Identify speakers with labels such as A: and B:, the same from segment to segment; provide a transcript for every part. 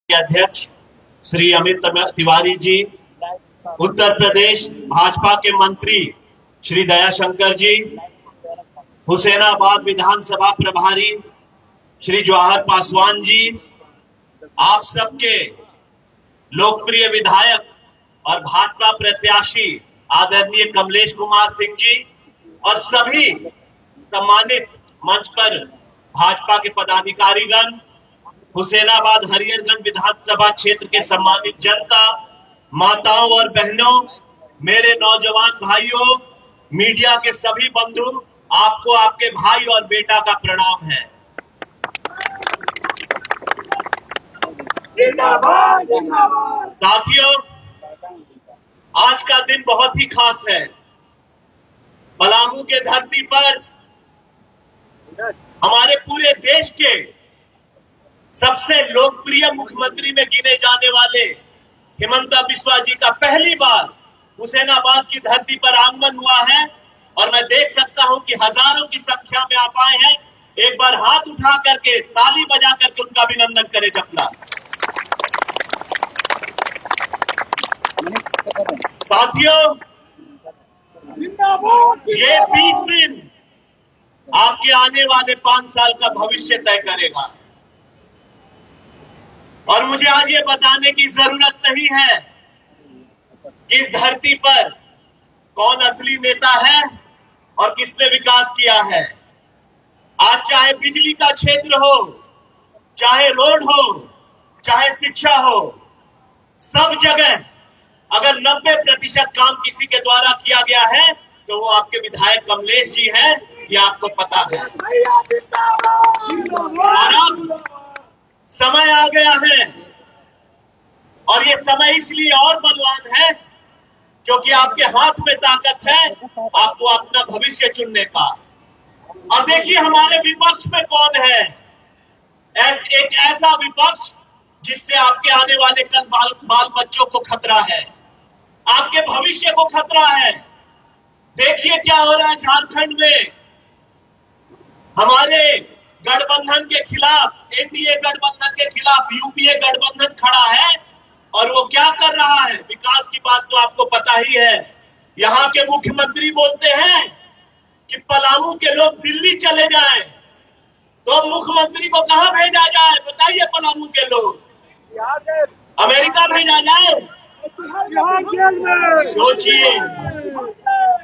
A: के अध्यक्ष श्री अमित तिवारी जी, उत्तर प्रदेश भाजपा के मंत्री श्री दयाशंकर जी, हुसैनाबाद विधानसभा प्रभारी श्री जवाहर पासवान जी, आप सबके लोकप्रिय विधायक और भाजपा प्रत्याशी आदरणीय कमलेश कुमार सिंह जी और सभी सम्मानित मंच पर भाजपा के पदाधिकारीगण, हुसैनाबाद हरिहरगंज विधानसभा क्षेत्र के सम्मानित जनता, माताओं और बहनों, मेरे नौजवान भाइयों, मीडिया के सभी बंधु, आपको आपके भाई और बेटा का प्रणाम है। साथियों, आज का दिन बहुत ही खास है। पलामू के धरती पर हमारे पूरे देश के सबसे लोकप्रिय मुख्यमंत्री में गिने जाने वाले हिमंता बिस्वा जी का पहली बार हुसैनाबाद की धरती पर आगमन हुआ है और मैं देख सकता हूं कि हजारों की संख्या में आप आए हैं। एक बार हाथ उठा करके, ताली बजा करके उनका अभिनंदन करें जपला। साथियों, ये 20 दिन आपके आने वाले 5 साल का भविष्य तय करेगा और मुझे आज ये बताने की जरूरत नहीं है कि इस धरती पर कौन असली नेता है और किसने विकास किया है। आज चाहे बिजली का क्षेत्र हो, चाहे रोड हो, चाहे शिक्षा हो, सब जगह अगर 90% काम किसी के द्वारा किया गया है तो वो आपके विधायक कमलेश जी हैं, ये आपको पता है। और अब समय आ गया है और ये समय इसलिए और बलवान है क्योंकि आपके हाथ में ताकत है आपको अपना भविष्य चुनने का। अब देखिए हमारे विपक्ष में कौन है। एक ऐसा विपक्ष जिससे आपके आने वाले कल बाल बच्चों को खतरा है, आपके भविष्य को खतरा है। देखिए क्या हो रहा है झारखंड में। हमारे गठबंधन के खिलाफ, एनडीए गठबंधन के खिलाफ यूपीए गठबंधन खड़ा है और वो क्या कर रहा है। विकास की बात तो आपको पता ही है। यहां के मुख्यमंत्री बोलते हैं कि पलामू के लोग दिल्ली चले जाएं, तो मुख्यमंत्री को कहां भेजा जाए बताइए। पलामू के लोग अमेरिका भेजा जाए। सोचिए,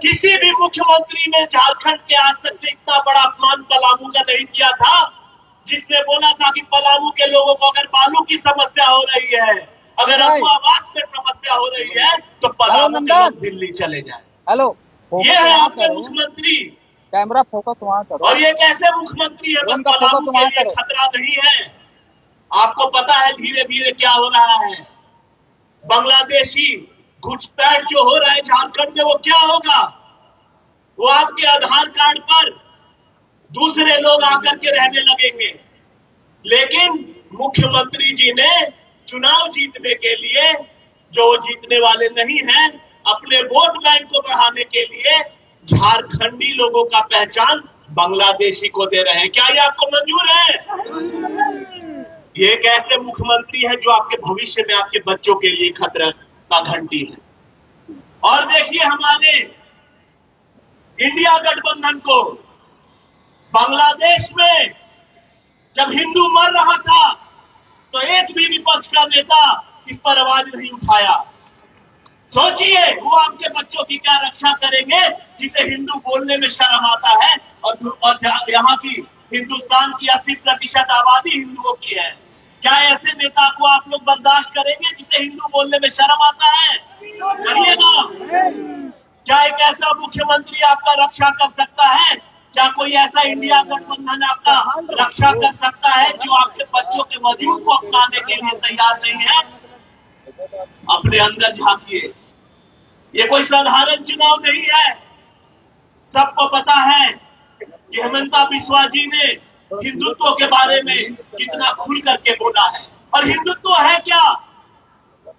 A: किसी भी मुख्यमंत्री ने झारखंड के आज तक इतना बड़ा अपमान पलामू का नहीं किया था, जिसने बोला था कि पलामू के लोगों को अगर बालू की समस्या हो रही है, अगर आवास में समस्या हो रही है, तो पलामू के लोग दिल्ली चले जाए।
B: हेलो,
A: ये है आपके मुख्यमंत्री।
B: कैमरा फोकस वहां करो।
A: और ये कैसे मुख्यमंत्री है, बस पलामू के लिए खतरा नहीं है। आपको पता है धीरे धीरे क्या हो रहा है। बांग्लादेशी घुसपैठ जो हो रहा है झारखंड में, वो क्या होगा। वो आपके आधार कार्ड पर दूसरे लोग आकर के रहने लगेंगे। लेकिन मुख्यमंत्री जी ने चुनाव जीतने के लिए, जो जीतने वाले नहीं हैं, अपने वोट बैंक को बढ़ाने के लिए झारखंडी लोगों का पहचान बांग्लादेशी को दे रहे हैं। क्या ये आपको मंजूर है। ये एक ऐसे मुख्यमंत्री है जो आपके भविष्य में आपके बच्चों के लिए खतरा का घंटी है। और देखिए हमारे इंडिया गठबंधन को बांग्लादेश में जब हिंदू मर रहा था तो एक भी विपक्ष का नेता इस पर आवाज नहीं उठाया। सोचिए वो आपके बच्चों की क्या रक्षा करेंगे जिसे हिंदू बोलने में शर्म आता है और यहाँ की हिंदुस्तान की 80% आबादी हिंदुओं की है। क्या ऐसे नेता को आप लोग बर्दाश्त करेंगे जिसे हिंदू बोलने में शर्म आता है। करिएगा। क्या एक ऐसा मुख्यमंत्री आपका रक्षा कर सकता है। क्या कोई ऐसा इंडिया गठबंधन आपका रक्षा कर सकता है जो आपके बच्चों के वजूद को अपनाने के लिए तैयार नहीं है। अपने अंदर झांकिए। ये कोई साधारण चुनाव नहीं है। सबको पता है कि हिमंता बिस्वा जी ने हिंदुत्व के बारे में कितना खुल करके बोला है। और हिंदुत्व है क्या।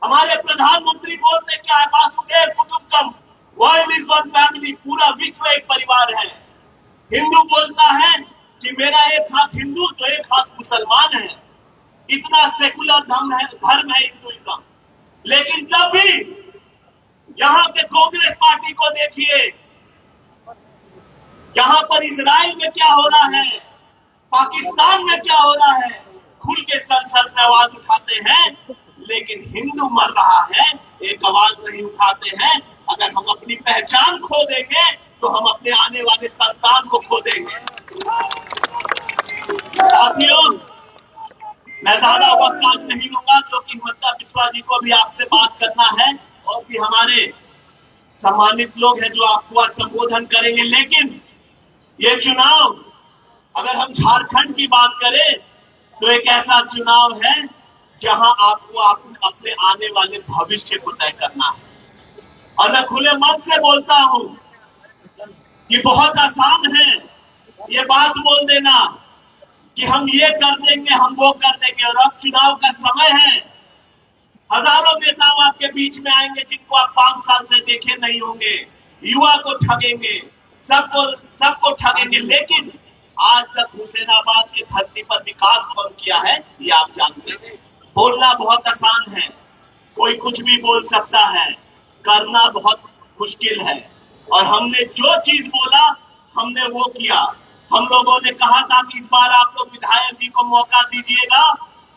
A: हमारे प्रधानमंत्री बोलते क्या है, वासुदेव कुटुंबकम, वर्ल्ड इज वन फैमिली, पूरा विश्व एक परिवार है। हिंदू बोलता है कि मेरा एक हाथ हिंदू तो एक हाथ मुसलमान है। इतना सेकुलर धर्म है हिंदुइज्म, लेकिन तब भी यहां के कांग्रेस पार्टी को देखिए, यहां पर इजराइल में क्या हो रहा है, पाकिस्तान में क्या हो रहा है, खुल के सर में आवाज उठाते हैं, लेकिन हिंदू मर रहा है एक आवाज नहीं उठाते हैं। अगर हम अपनी पहचान खो देंगे तो हम अपने आने वाले संतान को खो देंगे। साथियों, मैं ज्यादा वक्त आज नहीं लूंगा क्योंकि हिमंता बिस्वा जी को भी आपसे बात करना है और भी हमारे सम्मानित लोग हैं जो आपको आज संबोधन करेंगे। लेकिन ये चुनाव, अगर हम झारखंड की बात करें तो एक ऐसा चुनाव है जहां आपको अपने आने वाले भविष्य को तय करना है। और मैं खुले मन से बोलता हूं कि बहुत आसान है ये बात बोल देना कि हम ये कर देंगे, हम वो कर देंगे, और अब चुनाव का समय है। हजारों नेता आपके बीच में आएंगे जिनको आप 5 साल से देखे नहीं होंगे, युवा को ठगेंगे, सबको ठगेंगे, लेकिन आज तक हुसैनाबाद की धरती पर विकास कौन किया है ये आप जानते हैं। बोलना बहुत आसान है, कोई कुछ भी बोल सकता है, करना बहुत मुश्किल है। और हमने जो चीज बोला हमने वो किया। हम लोगों ने कहा था कि इस बार आप लोग विधायक जी को मौका दीजिएगा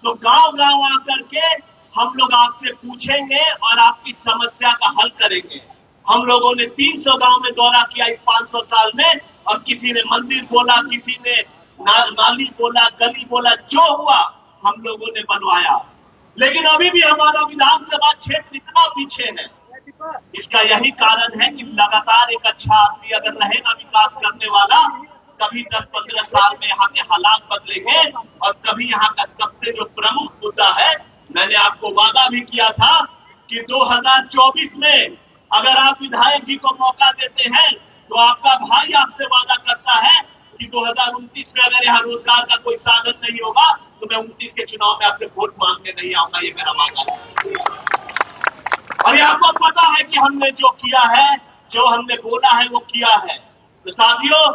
A: तो गांव-गांव आकर के हम लोग आपसे पूछेंगे और आपकी समस्या का हल करेंगे। हम लोगों ने 300 गांव में दौरा किया इस 500 साल में, और किसी ने मंदिर बोला, किसी ने नाली बोला, गली बोला, जो हुआ हम लोगों ने बनवाया। लेकिन अभी भी हमारा विधानसभा क्षेत्र इतना पीछे है। इसका यही कारण है कि लगातार एक अच्छा आदमी अगर रहेगा विकास करने वाला, कभी 10-15 साल में यहाँ के हालात बदलेंगे। और कभी यहाँ का सबसे जो प्रमुख मुद्दा है, मैंने आपको वादा भी किया था कि 2024 में अगर आप विधायक जी को मौका देते हैं तो आपका भाई आपसे वादा करता है कि 2029 में अगर यहाँ रोजगार का कोई साधन नहीं होगा तो मैं 29 के चुनाव में आपसे वोट मांगने नहीं आऊंगा। ये मेरा वादा है। और आपको पता है कि हमने जो किया है, जो हमने बोला है वो किया है। तो साथियों,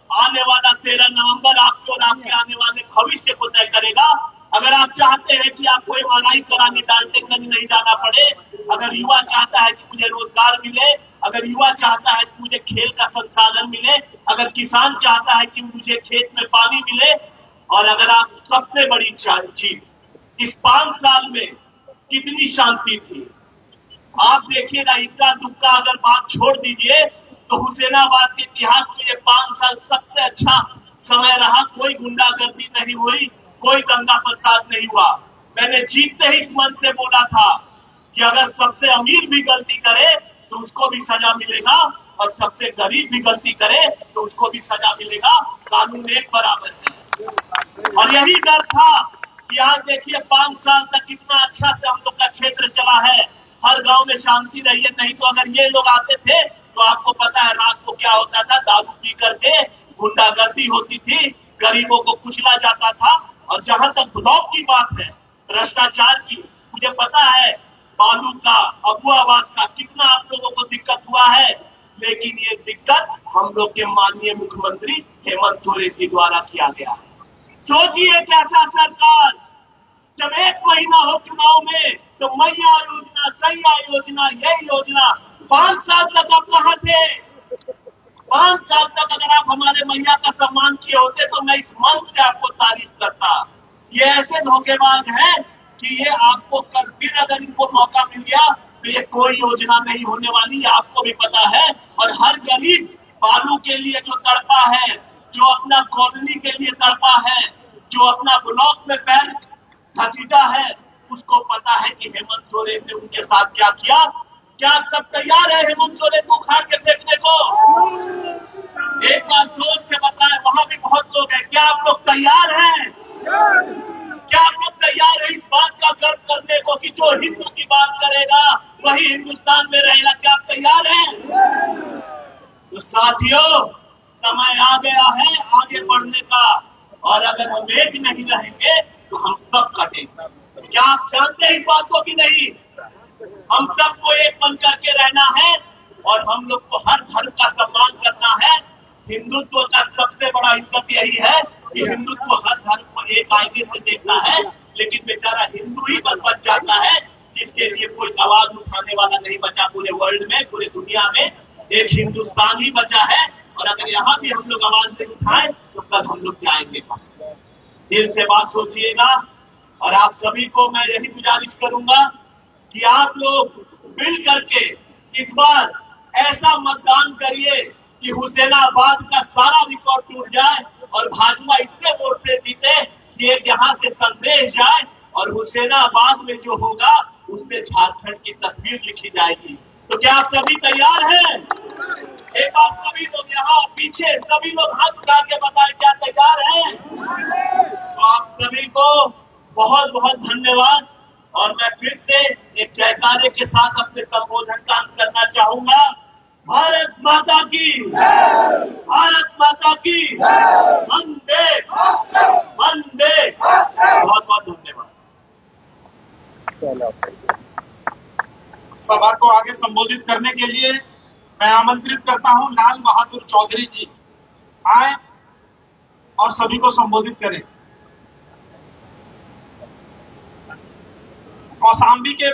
A: आने वाला 13 नवंबर आपके और आपके आने वाले भविष्य को तय करेगा। अगर आप चाहते हैं कि आपको MRI कराने डाल्टनगंज नहीं जाना पड़े, अगर युवा चाहता है कि मुझे रोजगार मिले, अगर युवा चाहता है कि मुझे खेल का संसाधन मिले, अगर किसान चाहता है कि मुझे खेत में पानी मिले, और अगर आप सबसे बड़ी चीज, इस 5 साल में कितनी शांति थी आप देखिएगा। इक्का दुक्का अगर बात छोड़ दीजिए तो हुसैनाबाद के इतिहास में ये 5 साल सबसे अच्छा समय रहा। कोई गुंडागर्दी नहीं हुई, कोई दंगा फसाद नहीं हुआ। मैंने जीतते ही इस मन से बोला था कि अगर सबसे अमीर भी गलती करे तो उसको भी सजा मिलेगा, और सबसे गरीब भी गलती करे तो उसको भी सजा मिलेगा। कानून एक बराबर है। और यही डर था कि आज देखिए 5 साल तक कितना अच्छा से हम लोग का क्षेत्र चला है, हर गांव में शांति रही है। नहीं तो अगर ये लोग आते थे तो आपको पता है रात को क्या होता था, दारू पी करके गुंडागर्दी होती थी, गरीबों को कुचला जाता था। और जहां तक ब्लॉक की बात है, भ्रष्टाचार की, मुझे पता है बालू का, अबुआवास का कितना आप लोगों को दिक्कत हुआ है, लेकिन ये दिक्कत हम लोग के माननीय मुख्यमंत्री हेमंत सोरेन जी द्वारा किया गया। सोचिए कैसा सरकार, जब 1 महीना हो चुनाव में तो मैया योजना, सैया योजना, यही योजना, 5 साल तक आप कहां थे? 5 साल तक अगर आप हमारे मैया का सम्मान किए होते तो मैं इस मन से आपको तारीफ करता। ये ऐसे धोखेबाज हैं कि ये आपको फिर अगर इनको मौका मिल गया तो ये कोई योजना नहीं होने वाली, आपको भी पता है। और हर गरीब बालू के लिए जो तड़पा है, जो अपना कॉलोनी के लिए तड़पा है, जो अपना ब्लॉक में पैर घसीटा है, उसको पता है कि हेमंत सोरेन ने उनके साथ क्या किया। क्या आप सब तैयार है हेमंत सोरेन को उखाड़ के फेंकने को? एक बार जोर से बताएं, वहां भी बहुत लोग हैं, क्या आप लोग तैयार हैं? क्या आप लोग तैयार है इस बात का गर्व करने को कि जो हिंदू की बात करेगा वही हिंदुस्तान में रहेगा? क्या आप तैयार हैं? तो साथियों, समय आ गया है आगे बढ़ने का, और अगर हम एक नहीं रहेंगे तो हम सब कटेंगे। क्या आप जानते हैं इस बात को कि नहीं? हम सबको एक बन करके रहना है और हम लोग को हर धर्म का सम्मान करना है। हिंदुत्व का सबसे बड़ा इज्जत यही है कि हिंदुत्व हर धर्म को एक आईने से देखता है। लेकिन बेचारा हिंदू ही बच जाता है, जिसके लिए कोई आवाज उठाने वाला नहीं बचा पूरे वर्ल्ड में, पूरे दुनिया में। एक हिंदुस्तान ही बचा है, और अगर यहाँ भी हम लोग आवाज नहीं उठाएं तो कल हम लोग जाएंगे कहाँ? दिल से बात सोचिएगा। और आप सभी को मैं यही गुजारिश करूंगा कि आप लोग मिल करके इस बार ऐसा मतदान करिए कि हुसैनाबाद का सारा रिकॉर्ड टूट जाए और भाजपा इतने वोट से जीते कि एक यहाँ से संदेश जाए, और हुसैनाबाद में जो होगा उसमें झारखंड की तस्वीर लिखी जाएगी। तो क्या आप सभी तैयार हैं? एक बार सभी लोग यहाँ पीछे सभी लोग हाथ उठा के बताएं, क्या तैयार हैं? तो आप सभी को बहुत बहुत धन्यवाद। और मैं फिर से एक जयकारे के साथ अपने संबोधन का अंत करना चाहूंगा। भारत माता की, भारत माता की, वंदे वंदे। बहुत बहुत धन्यवाद।
B: चलो।
C: सभा को आगे संबोधित करने के लिए मैं आमंत्रित करता हूं लाल बहादुर चौधरी जी आए और सभी को संबोधित करें। कौशाम्बी के